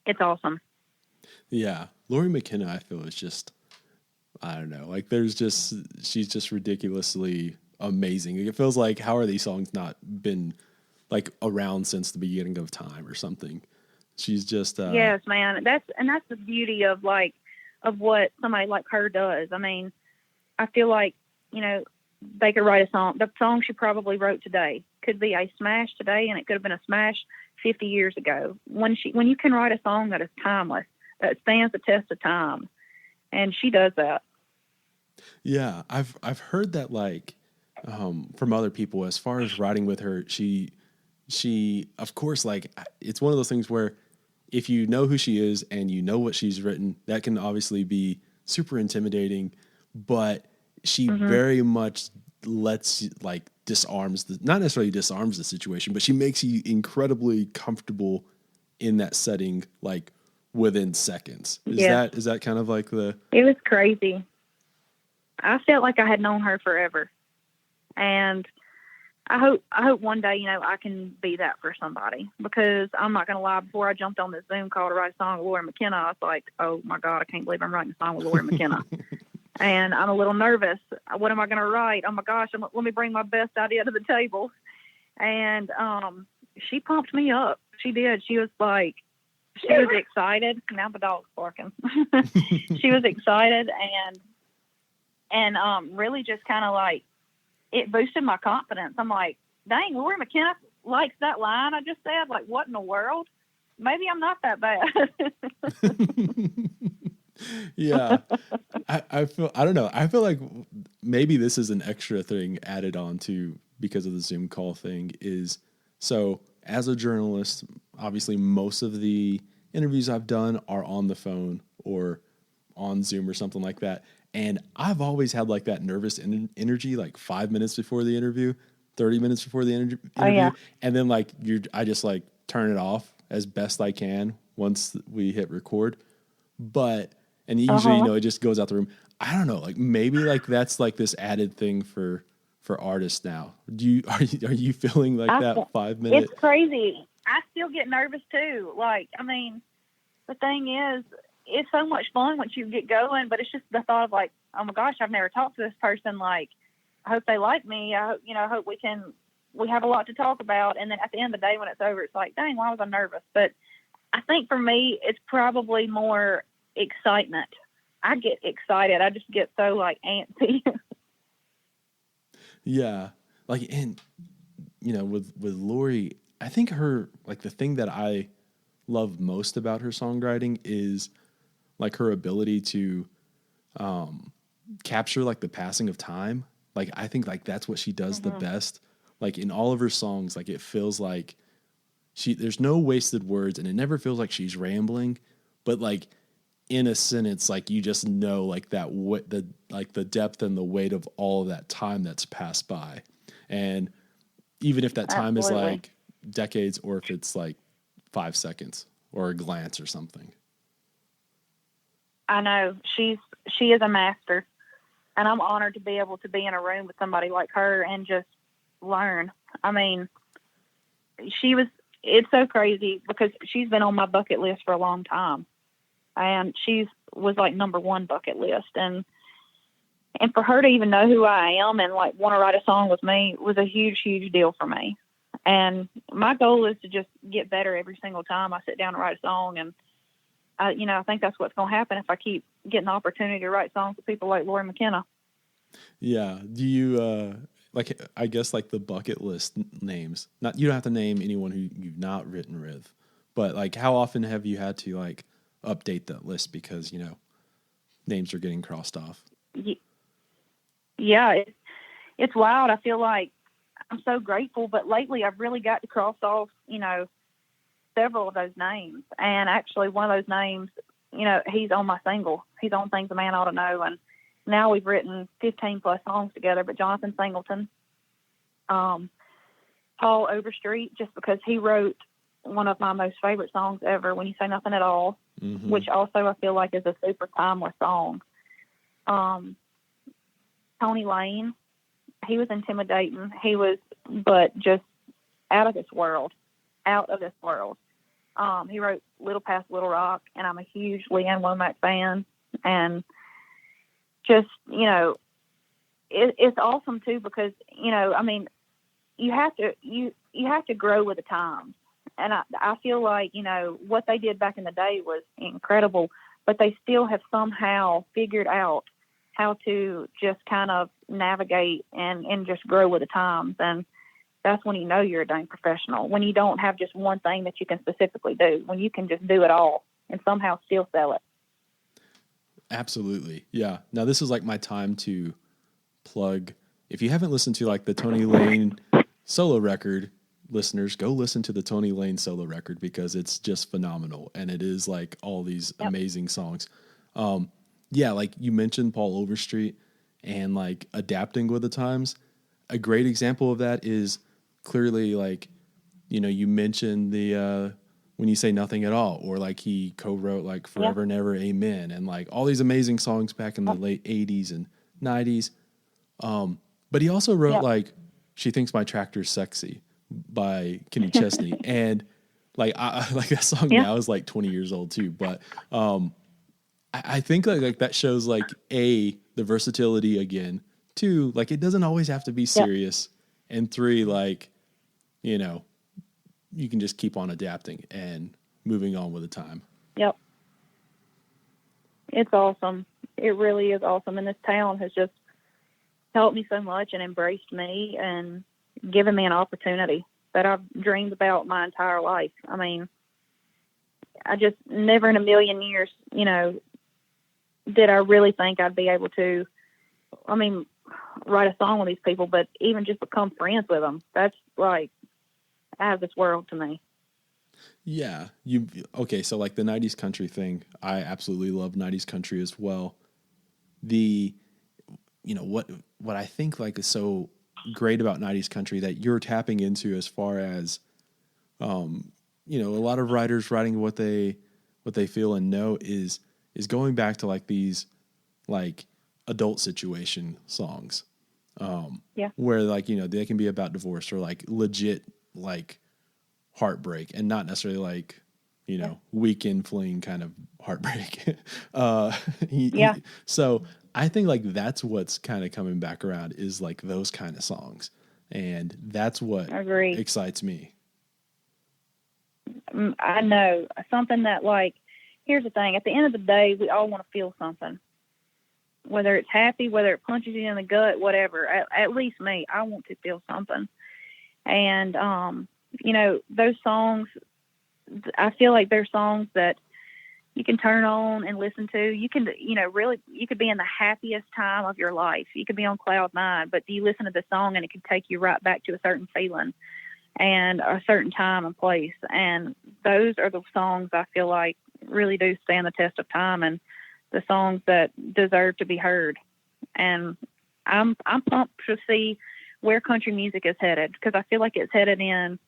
it's awesome. Yeah. Lori McKenna, I feel, is just, I don't know, like she's just ridiculously amazing. It feels like, how are these songs not been like around since the beginning of time or something? She's just, yes, man. That's the beauty of what somebody like her does. I mean, I feel like, you know, they could write a song. The song she probably wrote today could be a smash today, and it could have been a smash 50 years ago. When you can write a song that is timeless, that stands the test of time, and she does that. Yeah, I've heard that, like, from other people as far as writing with her. She of course, like, it's one of those things where if you know who she is and you know what she's written, that can obviously be super intimidating, but she very much not necessarily disarms the situation, but she makes you incredibly comfortable in that setting, like within seconds. Is that kind of like the... It was crazy. I felt like I had known her forever. And I hope one day, you know, I can be that for somebody, because I'm not going to lie, before I jumped on this Zoom call to write a song with Lori McKenna, I was like, oh my God, I can't believe I'm writing a song with Lori McKenna. And I'm a little nervous. What am I going to write? Oh my gosh, let me bring my best idea to the table. And she pumped me up. She did. She was excited. Now the dog's barking. She was excited and really just kind of like, it boosted my confidence. I'm like, dang, Lori McKenna likes that line I just said. Like, what in the world? Maybe I'm not that bad. Yeah. I feel, I don't know. I feel like maybe this is an extra thing added on to because of the Zoom call thing is so as a journalist, obviously most of the interviews I've done are on the phone or on Zoom or something like that. And I've always had like that nervous energy, like 5 minutes before the interview, 30 minutes before the interview. Oh yeah. And then like I just like turn it off as best I can once we hit record. But, and usually, it just goes out the room. I don't know, like maybe like that's like this added thing for artists now. Are you feeling like that 5 minute? It's crazy. I still get nervous too. Like, I mean, the thing is, it's so much fun once you get going, but it's just the thought of like, oh my gosh, I've never talked to this person. Like, I hope they like me. I hope we have a lot to talk about. And then at the end of the day, when it's over, it's like, dang, why was I nervous? But I think for me, it's probably more excitement. I get excited. I just get so like antsy. Yeah. Like, and with Lori, I think her, like the thing that I love most about her songwriting is like her ability to capture like the passing of time. Like, I think like that's what she does the best. Like in all of her songs, like it feels like there's no wasted words and it never feels like she's rambling, but like in a sentence, like you just know like the depth and the weight of all of that time that's passed by. And even if that time is like decades or if it's like 5 seconds or a glance or something. I know she is a master, and I'm honored to be able to be in a room with somebody like her and just learn. I mean, it's so crazy because she's been on my bucket list for a long time, and she was like number one bucket list. And for her to even know who I am and like want to write a song with me was a huge, huge deal for me. And my goal is to just get better every single time I sit down and write a song. And I think that's what's going to happen if I keep getting the opportunity to write songs with people like Lori McKenna. Yeah. Do you, like, I guess like the bucket list names, you don't have to name anyone who you've not written with, but like how often have you had to like update that list because, names are getting crossed off? Yeah, it's wild. I feel like I'm so grateful, but lately I've really got to cross off, several of those names. And actually one of those names, he's on my single. He's on Things A Man Oughta Know. And now we've written 15 plus songs together, but Jonathan Singleton, Paul Overstreet, just because he wrote one of my most favorite songs ever, When You Say Nothing at All, which also I feel like is a super timeless song. Tony Lane, he was intimidating. He was, but just out of this world. He wrote Little Past Little Rock, and I'm a huge Leanne Womack fan. And just, it's awesome too because, I mean, you have to grow with the times. And I feel like, what they did back in the day was incredible, but they still have somehow figured out how to just kind of navigate and just grow with the times. And that's when you're a dang professional, when you don't have just one thing that you can specifically do, when you can just do it all and somehow still sell it. Absolutely. Yeah. Now this is like my time to plug. If you haven't listened to like the Tony Lane solo record, listeners, go listen to the Tony Lane solo record because it's just phenomenal. And it is like all these amazing songs. Yeah. Like you mentioned Paul Overstreet and like adapting with the times. A great example of that is clearly like, you mentioned the, When You Say Nothing at All, or like he co-wrote like Forever and Ever, Amen, and like all these amazing songs back in the late 80s and 90s. But he also wrote like She Thinks My Tractor's Sexy by Kenny Chesney. And like, I like that song now is like 20 years old too. But I think like that shows like the versatility again. 2, like it doesn't always have to be serious. And 3, like, you can just keep on adapting and moving on with the time. Yep. It's awesome. It really is awesome. And this town has just helped me so much and embraced me and given me an opportunity that I've dreamed about my entire life. I mean, I just never in a million years, did I really think I'd be able to, I mean, write a song with these people, but even just become friends with them. That's like out of this world to me. Yeah. Okay, so like the 90s country thing, I absolutely love 90s country as well. The what I think like is so great about 90s country that you're tapping into as far as a lot of writers writing what they feel and know is going back to like these like adult situation songs. Yeah. Where like, they can be about divorce or like legit like heartbreak and not necessarily like, weekend fling kind of heartbreak. uh, Yeah. so I think like that's what's kind of coming back around is like those kind of songs. And that's what I agree. excites me. I know something that like, here's the thing. At the end of the day, we all want to feel something, whether it's happy, whether it punches you in the gut, whatever. At least me, I want to feel something. And, those songs, I feel like they're songs that you can turn on and listen to. You can, really, you could be in the happiest time of your life. You could be on cloud nine, but you listen to the song and it could take you right back to a certain feeling and a certain time and place. And those are the songs I feel like really do stand the test of time and the songs that deserve to be heard. And I'm pumped to see where country music is headed, because I feel like it's headed in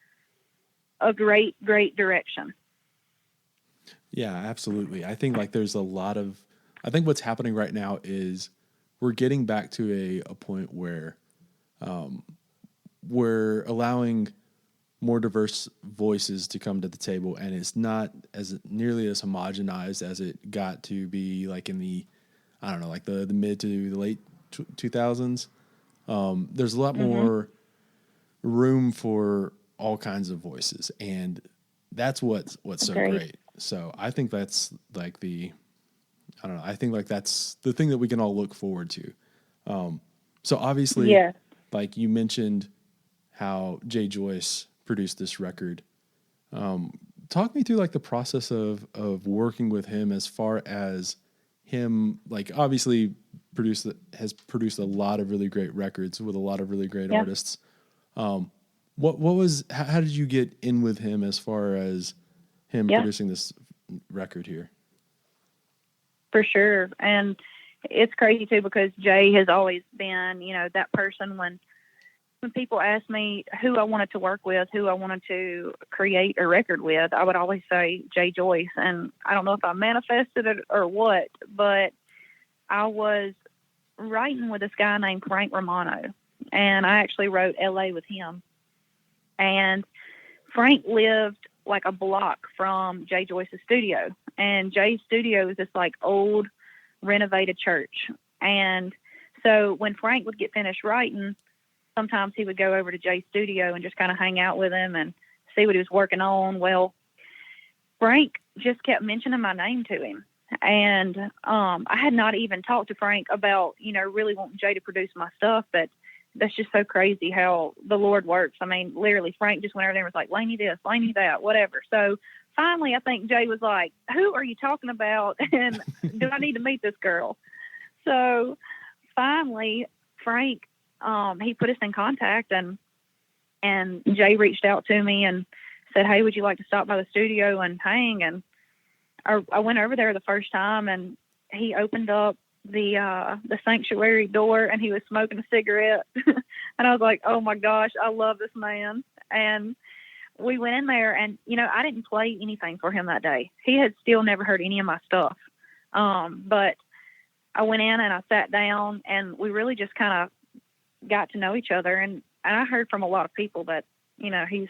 a great direction. Yeah, absolutely. I think like there's I think what's happening right now is we're getting back to a point where we're allowing more diverse voices to come to the table, and it's not as nearly as homogenized as it got to be like in the, I don't know, like the mid to the late 2000s. There's a lot more room for all kinds of voices, and that's what's so great. So I think that's like I don't know, I think like that's the thing that we can all look forward to. So obviously, like you mentioned how Jay Joyce produced this record. Talk me through like the process of working with him, as far as him, like obviously has produced a lot of really great records with a lot of really great artists. What was, how did you get in with him as far as him producing this record here? For sure. And it's crazy too, because Jay has always been, that person when people ask me who I wanted to work with, who I wanted to create a record with, I would always say Jay Joyce. And I don't know if I manifested it or what, but I was writing with this guy named Frank Romano, and I actually wrote LA with him. And Frank lived like a block from Jay Joyce's studio, and Jay's studio is this like old renovated church. And so when Frank would get finished writing, sometimes he would go over to Jay's studio and just kind of hang out with him and see what he was working on. Well, Frank just kept mentioning my name to him. And I had not even talked to Frank about, really wanting Jay to produce my stuff, but that's just so crazy how the Lord works. I mean, literally, Frank just went over there and was like, Lainey this, Lainey that, whatever. So finally, I think Jay was like, who are you talking about? And do I need to meet this girl? So finally, Frank, he put us in contact, and Jay reached out to me and said, hey, would you like to stop by the studio and hang? And I went over there the first time, and he opened up the sanctuary door, and he was smoking a cigarette. And I was like, oh my gosh, I love this man. And we went in there, and, I didn't play anything for him that day. He had still never heard any of my stuff. But I went in and I sat down, and we really just kind of got to know each other. And I heard from a lot of people that, he's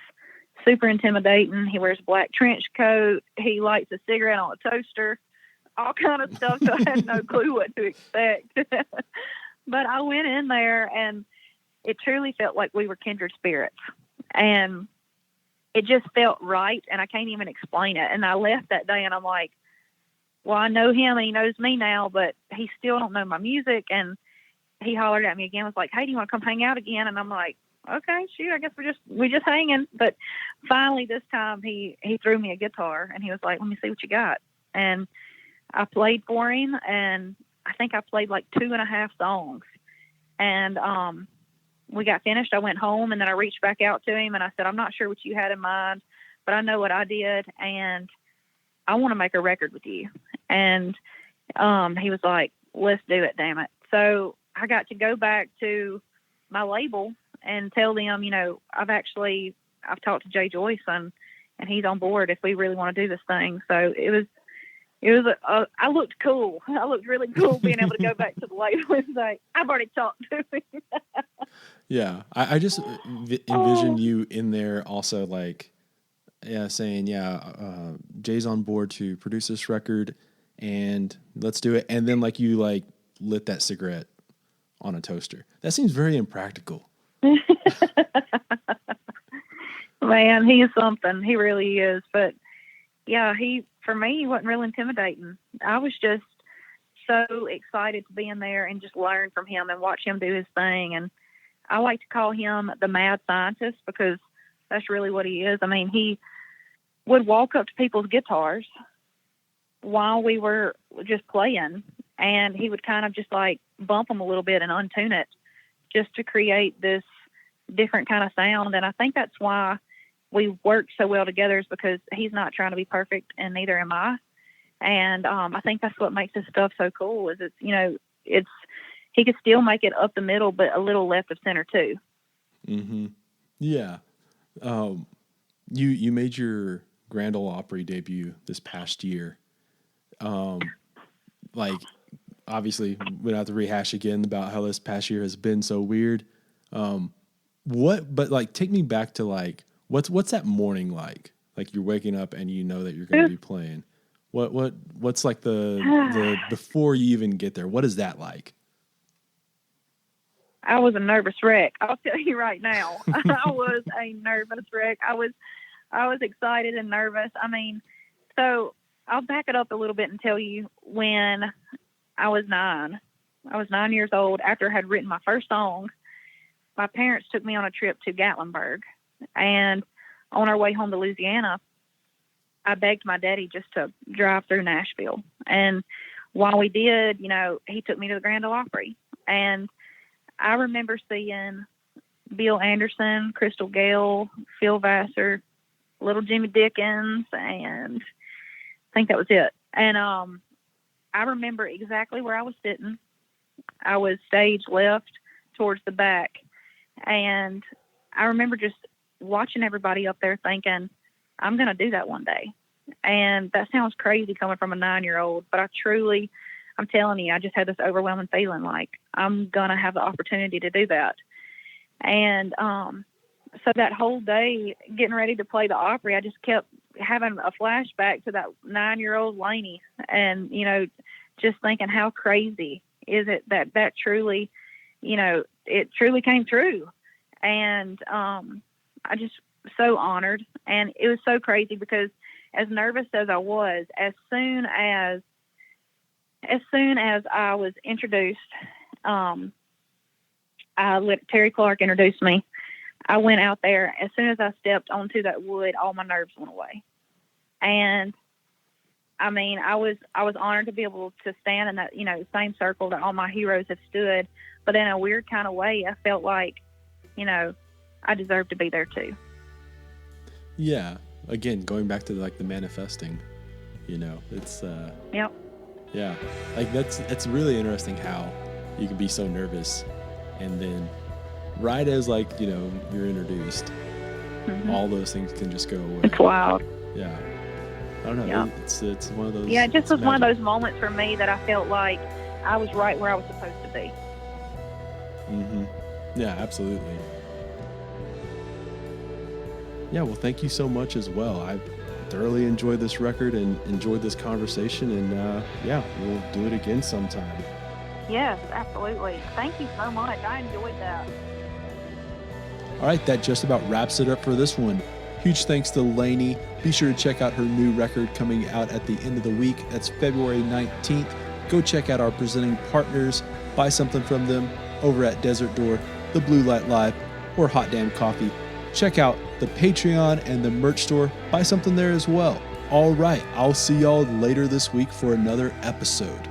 super intimidating. He wears a black trench coat. He lights a cigarette on a toaster, all kind of stuff. So I had no clue what to expect. But I went in there, and it truly felt like we were kindred spirits. And it just felt right, and I can't even explain it. And I left that day, and I'm like, well, I know him, and he knows me now, but he still don't know my music. And he hollered at me again, was like, hey, do you want to come hang out again? And I'm like, okay, shoot, I guess we're just hanging. But finally this time he threw me a guitar, and he was like, let me see what you got. And I played for him, and I think I played like 2.5 songs. And we got finished. I went home, and then I reached back out to him, and I said, I'm not sure what you had in mind, but I know what I did, and I want to make a record with you. And he was like, let's do it, damn it. So I got to go back to my label and tell them, I've talked to Jay Joyce, and he's on board if we really want to do this thing. So I looked cool. I looked really cool being able to go back to the label and say, I've already talked to him. Yeah. I just envision you in there also like, saying, Jay's on board to produce this record and let's do it. And then like you like lit that cigarette on a toaster. That seems very impractical. Man, he is something. He really is. But yeah, for me, he wasn't real intimidating. I was just so excited to be in there and just learn from him and watch him do his thing. And I like to call him the mad scientist because that's really what he is. I mean, he would walk up to people's guitars while we were just playing, and he would kind of just like bump them a little bit and untune it just to create this different kind of sound. And I think that's why we work so well together, is because he's not trying to be perfect and neither am I. And I think that's what makes his stuff so cool is he could still make it up the middle, but a little left of center too. Mm-hmm. Yeah. You made your Grand Ole Opry debut this past year. Like obviously we don't have to rehash again about how this past year has been so weird. But like, take me back to like, what's that morning like? Like you're waking up and you know that you're going to be playing. What's like the before you even get there? What is that like? I was a nervous wreck. I'll tell you right now. I was a nervous wreck. I was excited and nervous. I mean, so I'll back it up a little bit and tell you when I was 9. I was 9 years old. After I had written my first song, my parents took me on a trip to Gatlinburg. And on our way home to Louisiana, I begged my daddy just to drive through Nashville. And while we did, he took me to the Grand Ole Opry. And I remember seeing Bill Anderson, Crystal Gale, Phil Vassar, little Jimmy Dickens, and I think that was it. And I remember exactly where I was sitting. I was stage left towards the back. And I remember just watching everybody up there thinking, I'm going to do that one day. And that sounds crazy coming from a 9-year-old, but I'm telling you, I just had this overwhelming feeling like I'm going to have the opportunity to do that. And so that whole day getting ready to play the Opry, I just kept having a flashback to that 9-year-old Lainey and, just thinking how crazy is it that truly, it truly came true. And I just so honored. And it was so crazy because as nervous as I was, as soon as I was introduced, I let Terry Clark introduce me. I went out there. As soon as I stepped onto that wood, all my nerves went away. And I mean, I was honored to be able to stand in that, same circle that all my heroes have stood. But in a weird kind of way, I felt like, I deserved to be there too. Yeah. Again, going back to like the manifesting, it's Yep. Yeah. Like that's really interesting how you can be so nervous and then right as like, you're introduced, all those things can just go away. It's wild. Yeah. I don't know. Yeah. It's one of those. Yeah, it just was magic. one of those moments for me that I felt like I was right where I was supposed to be. Mm-hmm. Yeah, absolutely. Yeah, well, thank you so much as well. I thoroughly enjoyed this record and enjoyed this conversation, and we'll do it again sometime. Yes, absolutely. Thank you so much. I enjoyed that. All right, that just about wraps it up for this one. Huge thanks to Lainey. Be sure to check out her new record coming out at the end of the week. That's February 19th. Go check out our presenting partners. Buy something from them over at Desert Door, The Blue Light Live, or Hot Damn Coffee. Check out the Patreon and the merch store. Buy something there as well. All right, I'll see y'all later this week for another episode.